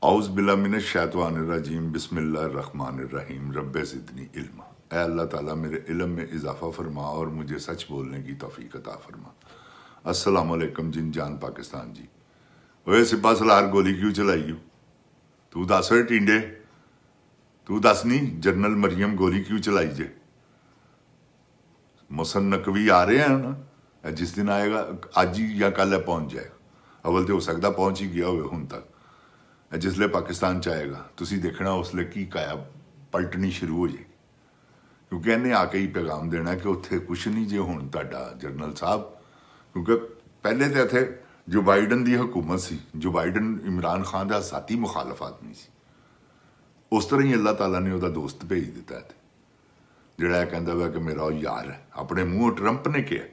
औज़ बिल्ला मिनश शैतानिर्रजीम बिस्मिल्लाहिर्रहमानिर्रहीम रब्बे ज़िदनी इल्मा। ऐ अल्लाह ताला मेरे इल्म में इजाफ़ा फरमा और मुझे सच बोलने की तौफीक अता फरमा। अस्सलाम वालेकुम जिन जान पाकिस्तान जी। ओए सिपा सलार गोली क्यों चलाई हो? तू दस वे टिंडे, तू दस नहीं जनरल मरियम गोली क्यों चलाई जे? मुसन नकवी आ रहे हैं ना, जिस दिन आएगा अज ही या कल पहुँच जाएगा। अवल तो हो सकता पहुँच ही गया हो हुण तक। जिसले पाकिस्तान च आएगा तुसी देखना उसले की काया पलटनी शुरू हो जाएगी, क्योंकि इन्हें आके ही पैगाम देना कि उत्थे कुछ नहीं जे हुण तुहाडा जनरल साहब, क्योंकि पहले तो इत्थे जो बाइडन की हुकूमत सी, जो बाइडन इमरान खान का साथी मुखालफ आदमी सी, उस तरह ही अल्लाह ताला ने वह दोस्त भेज दिता है जिहड़ा कहता वा कि मेरा वो यार है। अपने मूँह ट्रंप ने कहा,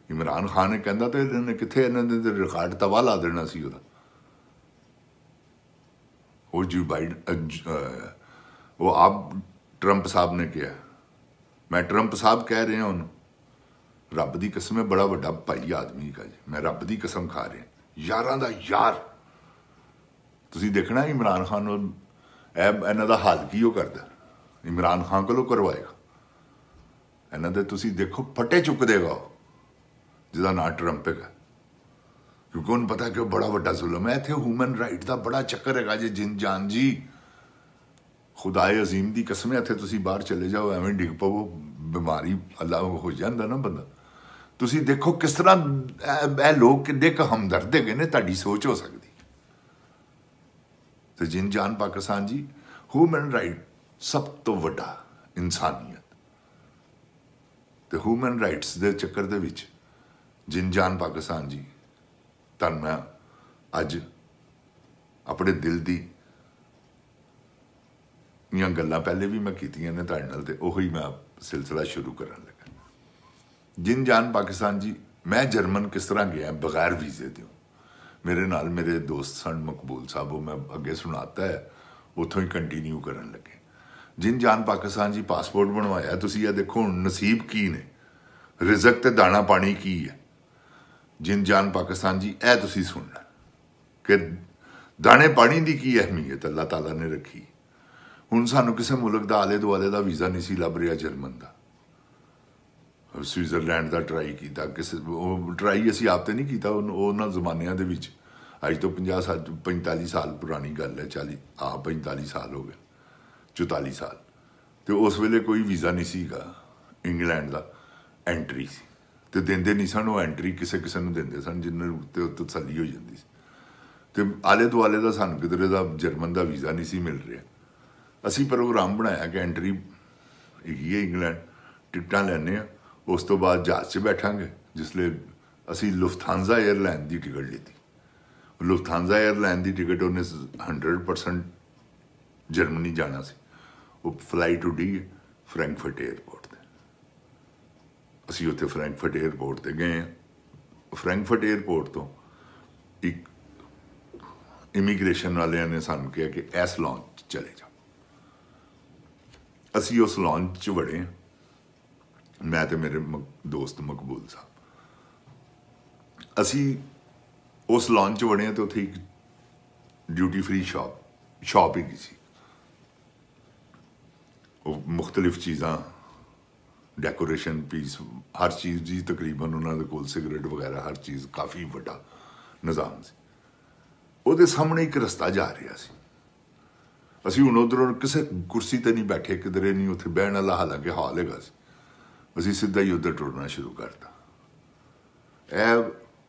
इमरान खान ने कहता तो इन्होंने कितने इन्होंने रिकॉर्ड तवा ला देना सी उहदा। वो जो बाइडन वो आप ट्रंप साहब ने कहा, मैं ट्रंप साहब कह रहे हैं उन्होंने रब की कसम है बड़ा वड्डा भाई आदमी का जी, मैं रब की कसम खा रहा यारां दा यार। तुसी देखना इमरान खान इन्हों का हाल की करता, इमरान खान को करवाएगा इन्हों के। तुसी देखो फटे चुक देगा जिसका नाम ट्रंप है, क्योंकि उन्हें पता कि बड़ा वड्डा जुल्म है। इतने ह्यूमन राइट का बड़ा चक्कर है जी। जिन जान जी खुदाए अजीम की कसम है, इतने तुसी बाहर चले जाओ एवं डिग पवो, बीमारी अल्लाह हो जाता ना बंदा। तुसी देखो किस तरह लोग किन्ने क हमदर्द है ने, ताड़ी सोच हो सकती। तो जिन जान पाकिस्तान जी ह्यूमन राइट सब तो वड्डा इंसानियत, तो ह्यूमन राइट्स के चक्कर दे विच जिन जान पाकिस्तान जी तन मैं अज अपने दिल दी गल्लां पहले भी मैं कीतियां ने तुहाडे नाल, ते ओही मैं सिलसिला शुरू करन लगा। जिन जान पाकिस्तान जी, मैं जर्मन किस तरह गया बगैर वीजे दे। मेरे नाल मेरे दोस्त सन मकबूल साहब, वो मैं अगे सुनाता है, उतों ही कंटीन्यू करन लगे। जिन जान पाकिस्तान जी पासपोर्ट बनवाया, तुसी ये देखो हुण नसीब की ने, रिजक ते दाना पानी की है। जिन जान पाकिस्तान जी ए तुसी सुनना कि दाने पानी की की अहमीयत अल्लाह ताला ने रखी। हुण सानू किसी मुल्क का आले दुआले का वीज़ा नहीं सी लभ रहा, जर्मन का, स्विट्जरलैंड का ट्राई किया, किसी ट्राई असी आप तो नहीं किया उन्होंने जमानिया के विच। अज तो 50-45 साल पुरानी गल है, 45 साल हो गए, 44 साल। तो उस वेले कोई वीज़ा नहीं सीगा इंग्लैंड का, एंट्री सी तो देंदे नहीं सन, वो एंट्री किसी किसी को देंदे सन जिन्होंने तसली हो जाती सी। तो आले दुआले का सानू किधरे का जर्मन का वीज़ा नहीं सी मिल रहा। असी प्रोग्राम बनाया कि एंट्री है इंग्लैंड, टिकटां लैने, उस तो बाद जहाज़ से बैठांगे। जिसले असी लुफ्थांजा एयरलाइन की टिकट ली, लुफ्थांजा एयरलाइन की टिकट उन्हें 100% जर्मनी जाना सी। वो फ्लाइट उड़ी फ्रैंकफर्ट एयरपोर्ट पर, असी उत्थे फ्रैंकफर्ट एयरपोर्ट पर गए। फ्रैंकफर्ट एयरपोर्ट तो एक इमीग्रेशन वाले ने सानू कहा कि इस लॉन्च चले जाओ। असी उस लॉन्च च वड़े, मैं तो मेरे दोस्त मकबूल साहब, असी उस लॉन्च च वड़े तो उत्थे एक ड्यूटी फ्री शॉप ही सी। मुख्तलिफ चीज़ां, डेकोरेशन पीस, हर चीज़ जी तकरीबन उन्होंने कोल सिगरेट वगैरह हर चीज़ काफ़ी वड्डा निज़ाम सी। ਉਹਦੇ सामने एक रस्ता जा रहा सी। असी हुण उधरों किसी कुर्सी ते नहीं बैठे, किधरे नहीं उत्थे बहन वाला, हालांकि हाल हैगा सी। असी सीधा ही उधर टुरना शुरू करता।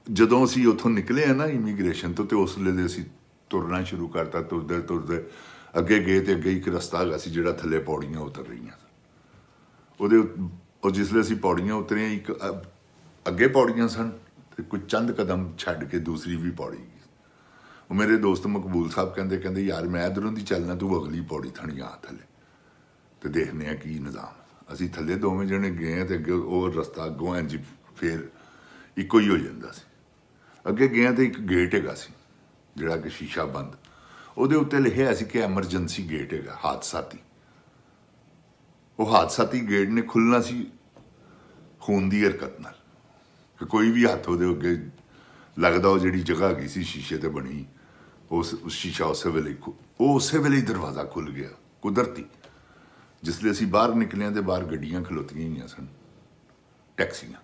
जदों असी उत्थों निकले हैं ना इमीग्रेशन तो उस वेले असी तुरना शुरू करता। तुरदे तुरदे अगे गए तो अगे एक रस्ता हैगा सी जिहड़ा थल्ले पौड़ियां उतर रही सन। जिसले असी पौड़ियां उतरे, एक अगे पौड़ियां सन तो कुछ चंद कदम छड्ड के दूसरी भी पौड़ी। मेरे दोस्त मकबूल साहब कहते यार मैं इधरों की चलना, तू अगली पौड़ी थनी आ थले तो देखने की निज़ाम। असी थले दोवें जने गए तो अगे वो रस्ता अगों इंज फिर इको ही हो जाता सी। अगे गए तो एक गेट हैगा सी जिहड़ा कि शीशा बंद, ਉਹਦੇ ਉੱਤੇ लिखिया सी कि एमरजेंसी गेट है, हादसाती। वो हादसाती गेट ने खुलना सी खून की हरकत नाल, कि कोई भी हथ वो अगे लगता वो जी जगह गई सी शीशे ते बनी उस शीशा उस वेले ही दरवाज़ा खुल गया कुदरती। जिसले असी बाहर निकलिया तो बाहर गड्डियां खलोतियां हुई सन, टैक्सियां।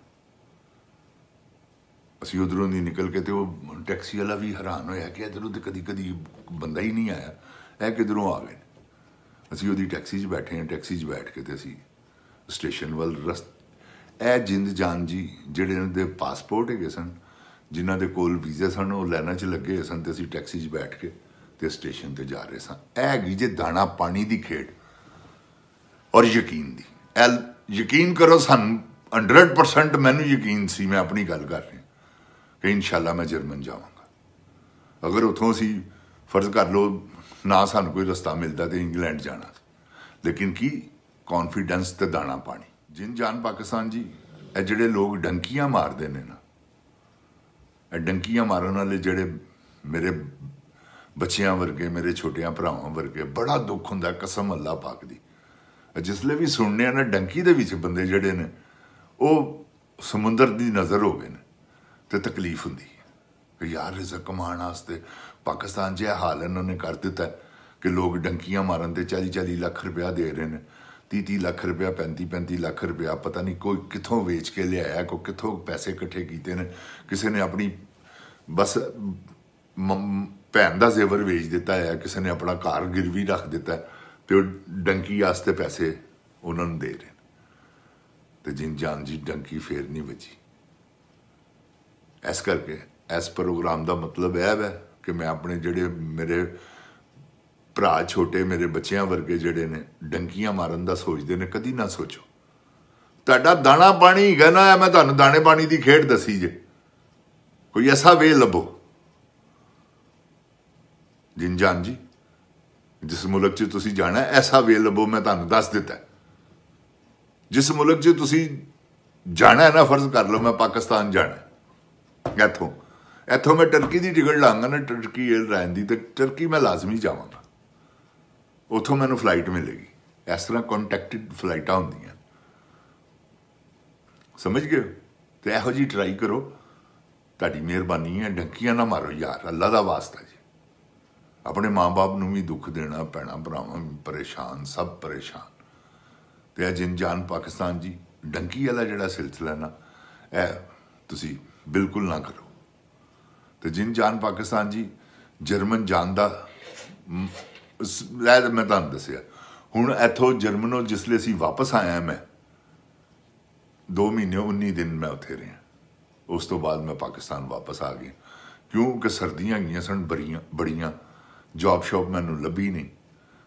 असी उधरों ਦੀ निकल के तो टैक्सी वाला भी हैरान होया कि इधरों तो कदी कदी बंदा ही नहीं आया, है किधरों आ गए। असी वो टैक्सी 'च बैठे हैं, टैक्सी 'च बैठ के तो असी स्टेशन वाल जिंद जान जी जिहड़े पासपोर्ट है सन, जिन्हों के कोल वीज़े सन, वो लाइनां 'च लगे सन, तो असी टैक्सी 'च बैठ के तो स्टेशन पर जा रहे सन। हैगी जे दाना पानी की खेड और यकीन दी। यकीन करो सानू 100% मैनू यकीन सी, मैं अपनी गल कर रहा कि इंशाल्लाह मैं जर्मन जावांगा। अगर उतों असी फर्ज कर लो ना सानू कोई रस्ता मिलता तो इंग्लैंड जाना, लेकिन की कॉन्फिडेंस तो दाना पानी। जिन जान पाकिस्तान जी, ये जिहड़े लोग डंकियां मारते हैं ना, डंकियां मारन वाले जिहड़े मेरे बच्चियां वर्गे, मेरे छोटिया भरावां वर्गे, बड़ा दुख हुंदा कसम अल्लाह पाक दी। जिसले भी सुनने ना डंकी दे विच बंदे जिहड़े ने वो समुंदर की नज़र हो गए तो तकलीफ हुंदी है कि यार रिज़क कमाने वास्ते पाकिस्तान 'च यह हाल इन्होंने कर दिता है कि लोग डंकियां मारन ते 40-40 लाख रुपया दे रहे हैं, 30-30 लाख रुपया, 35-35 लाख रुपया, पता नहीं कोई कितों वेच के लिया, कोई कितों पैसे इकट्ठे किए ने, किसी ने अपनी बस भैन का जेवर वेच दिता है, किसी ने अपना घर गिरवी रख दिता है, तो डंकी वास्ते पैसे उन्होंने दे रहे हैं। तो जिन जान जी डंकी फिर नहीं बची। इस करके इस प्रोग्राम का मतलब यह है कि मैं अपने जिहड़े मेरे भरा छोटे, मेरे बच्चों वर्गे जिहड़े ने डंकियां मारन का सोचते हैं, कदी ना सोचो। तुहाडा दाना पानी है ना, मैं तुहानू दाने पानी की खेड दसी जे, कोई ऐसा वे लभो। जिन जान जी जिस मुल्क च तुसी जाना है, ऐसा वे लभो, मैं तुहानू दस दिता। जिस मुल्क च तुसी जाना है ना, फर्ज कर लो मैं पाकिस्तान जाना है, इथों मैं टर्की की टिकट लाँगा ना, टर्की एयरलाइन की, तो टर्की मैं लाजमी जावांगा, उतों मैनू फ्लाइट मिलेगी। इस तरह कॉन्टैक्टिड फ्लाइटा होंदियां, समझ गए। तो यहो जी ट्राई करो, तुहाडी मेहरबानी है। डंकियां ना मारो यार, अल्लाह का वास्ता जी। अपने माँ बाप नूं भी दुख देना, भैणां भरावां भी परेशान, सब परेशान। तो जिन जान पाकिस्तान जी डंकी वाला जिहड़ा सिलसिला ना, यह तुसी बिल्कुल ना करो। तो जिन जान पाकिस्तान जी जर्मन जान का मैं तुहानू दसिया। हुण इथों जर्मनों जिसले असीं वापस आया, मैं 2 महीने 19 दिन मैं उत्थे रहा। उस तो बाद मैं पाकिस्तान वापस आ गया, क्योंकि सर्दियां गई सन बड़ियां, जॉब शॉब मैनू लभी नहीं।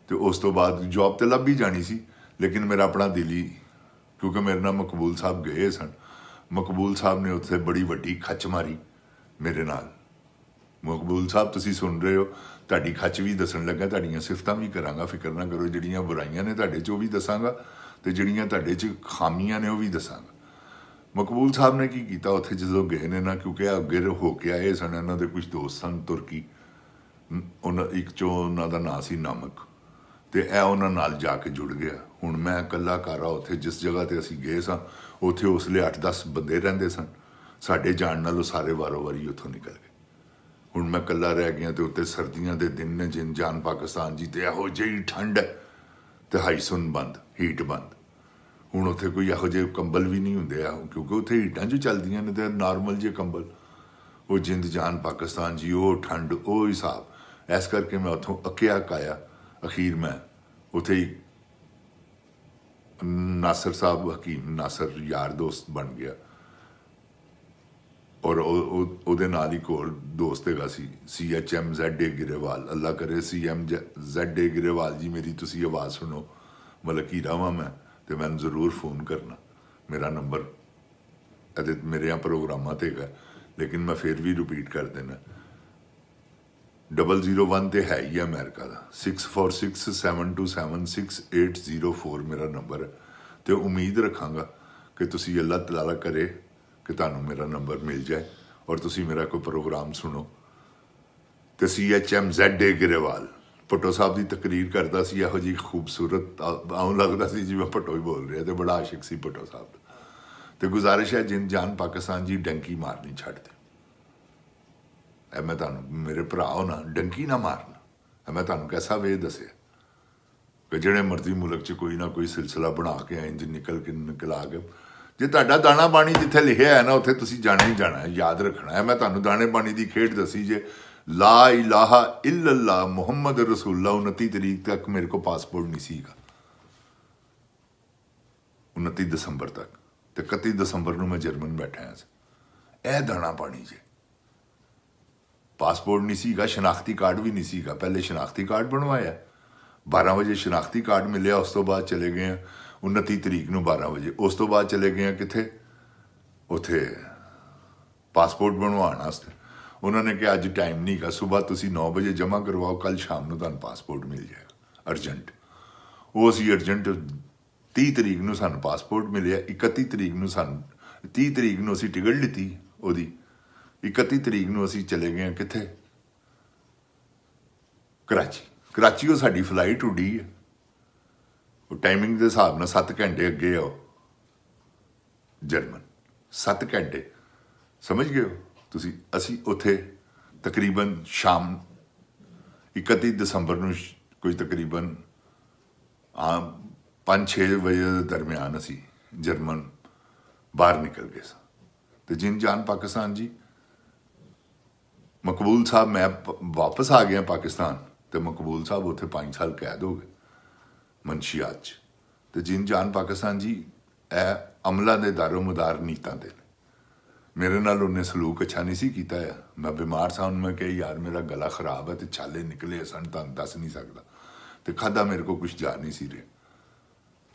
तो उस तो बाद जॉब तो लभ ही जानी सी, लेकिन मेरा अपना दिल ही, क्योंकि मेरे नाल मकबूल साहब गए सन, मकबूल साहब ने उत्थे बड़ी वड्डी खच मारी मेरे नाल। मकबूल साहब तुसी सुन रहे हो, तुहाडी खच भी दसन लगा, तुहाडीआं सिफतां भी करांगा, फिक्र ना करो। जिहड़ियां बुराइयां ने तुहाडे च वो भी दसांगा, तो जिहड़ियां तुहाडे च खामियां ने वो भी दसांगा। मकबूल साहब ने की कीता उत्थे जदों गए ने ना, क्योंकि अगे हो के आए सन, इन्हां दे कुछ दोस्त सन तुर्की, एक चो उन्हां दा नां सी नामक, तो यह उन्हां नाल जाके जुड़ गया। हुण मैं कल्ला कारा उत्थे जिस जगह ते असीं गए सां, उत्थे उसले 8-10 बंदे रहिंदे सन, साडे जाण नालों सारे वारों वारी उत्थों निकल गए। हुण मैं कल्ला रह गया, तो उत्ते सर्दियां दे दिन ने, जिन जान पाकिस्तान जी, तो यहो जी ठंड है, तो हाईसुन बंद, हीट बंद। हुण उत्थे कोई यहो जे कंबल भी नहीं हुंदे, क्योंकि उत्थे हीटां जो चलदियां ने, तो नॉर्मल जे कंबल। वो जिंद जान पाकिस्तान जी, वो ठंड, वो हिसाब। इस करके मैं उत्थों अक्या काया, अखीर मैं उत्थे ही नासर साहब, हकीम नासर यार दोस्त बन गया, और ਉਹਦੇ ਨਾਲ ही कोल दोस्त हैगा सी CHM ZA गिरेवाल। अल्लाह करे CM ZA गिरेवाल जी मेरी तुसी आवाज़ सुनो, मतलब हीरा वां मैं, तो मैंने जरूर फोन करना। मेरा नंबर मेरे प्रोग्रामां ते हैगा, लेकिन मैं फिर भी रिपीट कर देना, 001 तो है ही अमेरिका का, 6467276804 मेरा नंबर है। तो उम्मीद रखांगा कि तुसी अल्लाह तआला करे कि तुहानू मेरा नंबर मिल जाए, और तुसी मेरा कोई प्रोग्राम सुनो। तो CHM ZA गिरेवाल भट्टो साहब की तकरीर करता सी, यहो जी खूबसूरत, आऊँ लगता सी जी मैं भट्टो ही बोल रहा, तो बड़ा आशिक सी भट्टो साहब। तो गुजारिश है जिन जान पाकिस्तान जी डंकी मारनी छड्ड दे। ਇਹ ਮੈਂ ਤੁਹਾਨੂੰ ਮੇਰੇ ਭਰਾ ਹੋ ਨਾ ਡੰਕੀ ਨਾ ਮਾਰਨਾ, ਇਹ ਮੈਂ ਤੁਹਾਨੂੰ कैसा ਵੇ ਦੱਸਿਆ ਕਿ ਜਿਹੜੇ ਮਰਜ਼ੀ ਮੁਲਕ 'ਚ ਕੋਈ ਨਾ ਕੋਈ ਸਿਲਸਿਲਾ ਬਣਾ ਕੇ ਇੰਜ ਨਿਕਲਾ ਕੇ ਜੇ ਤੁਹਾਡਾ ਦਾਣਾ ਬਾਣੀ ਜਿੱਥੇ ਲਿਖਿਆ ਹੈ ਨਾ ਉੱਥੇ ਤੁਸੀਂ ਜਾਣਾ ਹੀ ਜਾਣਾ ਹੈ, ਯਾਦ ਰੱਖਣਾ ਹੈ। ਮੈਂ ਤੁਹਾਨੂੰ ਦਾਣੇ ਬਾਣੀ ਦੀ ਖੇਡ ਦੱਸੀ ਜੇ ਲਾ ਇਲਾਹਾ ਇल्लल्लाह ਮੁਹੰਮਦ ਰਸੂਲullah 29 ਤਰੀਕ ਤੱਕ ਮੇਰੇ ਕੋਲ ਪਾਸਪੋਰਟ ਨਹੀਂ ਸੀਗਾ, 29 ਦਸੰਬਰ ਤੱਕ, ਤੇ 31 ਦਸੰਬਰ ਨੂੰ ਮੈਂ ਜਰਮਨ ਬੈਠਾ ਸੀ। ਇਹ ਦਾਣਾ ਪਾਣੀ ਜੇ ਪਾਸਪੋਰਟ ਨਹੀਂ ਸੀਗਾ, ਸ਼ਨਾਖਤੀ ਕਾਰਡ ਵੀ ਨਹੀਂ ਸੀਗਾ। ਪਹਿਲੇ ਸ਼ਨਾਖਤੀ ਕਾਰਡ ਬਣਵਾਇਆ, 12 ਵਜੇ ਸ਼ਨਾਖਤੀ ਕਾਰਡ ਮਿਲਿਆ, ਉਸ ਤੋਂ ਬਾਅਦ ਚਲੇ ਗਏ 29 ਤਰੀਕ ਨੂੰ 12 ਵਜੇ। ਉਸ ਤੋਂ ਬਾਅਦ ਚਲੇ ਗਏ ਕਿੱਥੇ, ਉੱਥੇ ਪਾਸਪੋਰਟ ਬਣਵਾਉਣ ਵਾਸਤੇ। ਉਹਨਾਂ ਨੇ ਕਿਹਾ ਅੱਜ ਟਾਈਮ ਨਹੀਂ ਗਾ, ਸਵੇਰ ਤੁਸੀਂ 9 ਵਜੇ ਜਮ੍ਹਾਂ ਕਰਵਾਓ, ਕੱਲ ਸ਼ਾਮ ਨੂੰ ਤੁਹਾਨੂੰ ਪਾਸਪੋਰਟ ਮਿਲ ਜਾਏਗਾ ਅਰਜੈਂਟ। ਉਹ ਅਸੀਂ ਅਰਜੈਂਟ 30 ਤਰੀਕ ਨੂੰ ਸਾਨੂੰ ਪਾਸਪੋਰਟ ਮਿਲਿਆ, 31 ਤਰੀਕ ਨੂੰ ਸਾਨੂੰ 30 ਤਰੀਕ ਨੂੰ ਅਸੀਂ ਟਿਕਟ ਲਿੱਤੀ ਉਹਦੀ, 31 ਤਰੀਕ ਨੂੰ ਅਸੀਂ ਚਲੇ ਗਏ ਕਿੱਥੇ, ਕਰਾਚੀ। ਉਹ ਸਾਡੀ ਫਲਾਈਟ ਉੱਡੀ ਹੈ, ਉਹ ਟਾਈਮਿੰਗ ਦੇ ਹਿਸਾਬ ਨਾਲ 7 ਘੰਟੇ ਅੱਗੇ ਆ ਉਹ ਜਰਮਨ, 7 ਘੰਟੇ ਸਮਝ ਗਏ ਹੋ ਤੁਸੀਂ। ਅਸੀਂ ਉੱਥੇ ਤਕਰੀਬਨ ਸ਼ਾਮ 31 ਦਸੰਬਰ ਨੂੰ ਕੋਈ ਤਕਰੀਬਨ 5-6 ਵਜੇ ਦੇ ਦਰਮਿਆਨ ਅਸੀਂ ਜਰਮਨ ਬਾਹਰ ਨਿਕਲ ਗਏ ਸਾਂ। ਤੇ ਜਿਨ ਜਾਨ ਪਾਕਿਸਤਾਨ ਜੀ, ਮਕਬੂਲ ਸਾਹਿਬ ਮੈਂ ਵਾਪਸ ਆ ਗਿਆ ਪਾਕਿਸਤਾਨ, ਤੇ ਮਕਬੂਲ ਸਾਹਿਬ ਉੱਥੇ 5 ਸਾਲ ਕੈਦ ਹੋ ਗਏ ਮਨਸ਼ੀਆਤ 'ਚ। ਤੇ ਜਿਨ ਜਾਨ ਪਾਕਿਸਤਾਨ ਜੀ ਇਹ ਅਮਲਾ ਦੇ ਦਾਰੋ ਮਦਾਰ ਨੀਤਾਂ ਦੇ ਨੇ। ਮੇਰੇ ਨਾਲ ਉਹਨੇ ਸਲੂਕ ਅੱਛਾ ਨਹੀਂ ਸੀ ਕੀਤਾ ਆ। ਮੈਂ ਬਿਮਾਰ ਸਾਂ, ਉਹਨੂੰ ਮੈਂ ਕਿਹਾ ਯਾਰ ਮੇਰਾ ਗਲਾ ਖਰਾਬ ਹੈ ਤੇ ਛਾਲੇ ਨਿਕਲੇ ਸਨ, ਤੁਹਾਨੂੰ ਦੱਸ ਨਹੀਂ ਸਕਦਾ, ਤੇ ਖਾਧਾ ਮੇਰੇ ਕੋਲ ਕੁਛ ਜਾ ਨਹੀਂ ਸੀ ਰਿਹਾ,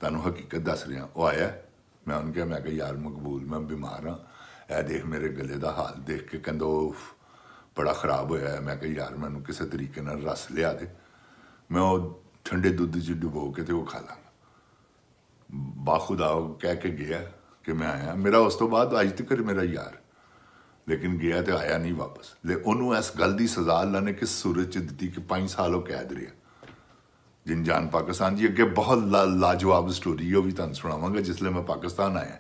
ਤੁਹਾਨੂੰ ਹਕੀਕਤ ਦੱਸ ਰਿਹਾ। ਉਹ ਆਇਆ, ਮੈਂ ਉਹਨੂੰ ਕਿਹਾ, ਮੈਂ ਕਿਹਾ ਯਾਰ ਮਕਬੂਲ ਮੈਂ ਬਿਮਾਰ ਹਾਂ, ਇਹ ਦੇਖ ਮੇਰੇ ਗਲੇ ਦਾ ਹਾਲ ਦੇਖ ਕੇ ਕਹਿੰਦਾ ਉਹ ਬੜਾ ਖਰਾਬ ਹੋਇਆ ਹੈ। ਮੈਂ ਕਿਹਾ ਯਾਰ ਮੈਨੂੰ ਕਿਸੇ ਤਰੀਕੇ ਨਾਲ ਰਸ ਲਿਆ ਦੇ, ਮੈਂ ਉਹ ਠੰਡੇ ਦੁੱਧ 'ਚ ਡੁਬੋ ਕੇ ਤੇ ਉਹ ਖਾ ਲਾਂਗਾ। ਬਾਖੁਦਾ ਉਹ ਕਹਿ ਕੇ ਗਿਆ ਕਿ ਮੈਂ ਆਇਆ। ਮੇਰਾ ਉਸ ਤੋਂ ਬਾਅਦ ਅੱਜ ਤੱਕ ਮੇਰਾ ਯਾਰ, ਲੇਕਿਨ ਗਿਆ ਤੇ ਆਇਆ ਨਹੀਂ ਵਾਪਸ। ਉਹਨੂੰ ਇਸ ਗੱਲ ਦੀ ਸਜ਼ਾ ਅੱਲਾ ਨੇ ਕਿਸ ਸੂਰਤ 'ਚ ਦਿੱਤੀ ਕਿ 5 ਸਾਲ ਉਹ ਕੈਦ ਰਿਹਾ। ਜਿਨ ਜਾਨ ਪਾਕਿਸਤਾਨ ਜੀ ਅੱਗੇ ਬਹੁਤ ਲਾਜਵਾਬ ਸਟੋਰੀ ਉਹ ਵੀ ਤੁਹਾਨੂੰ ਸੁਣਾਵਾਂਗਾ ਜਿਸਲੇ ਮੈਂ ਪਾਕਿਸਤਾਨ ਆਇਆ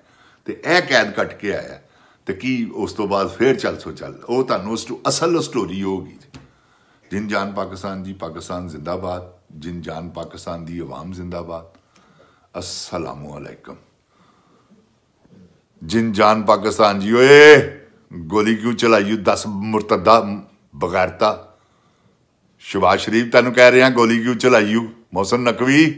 ਤੇ ਇਹ ਕੈਦ ਕੱਟ ਕੇ ਆਇਆ ਤੇ ਕੀ ਉਸ ਤੋਂ ਬਾਅਦ ਫੇਰ ਚੱਲ ਉਹ ਤੁਹਾਨੂੰ ਅਸਲ ਸਟੋਰੀ ਹੋਗੀ। ਜਿਨ ਜਾਨ ਪਾਕਿਸਤਾਨ ਜੀ, ਪਾਕਿਸਤਾਨ ਜ਼ਿੰਦਾਬਾਦ, जिन जान पाकिस्तान दी अवाम जिंदाबाद। अस्सलामु अलैकुम। जिन जान पाकिस्तान जी, ओए गोली क्यों चलाई 10 मुर्तदा बगैरता। शहबाज शरीफ तेन कह रहे हैं गोली क्यों चलाई। मोहसिन नकवी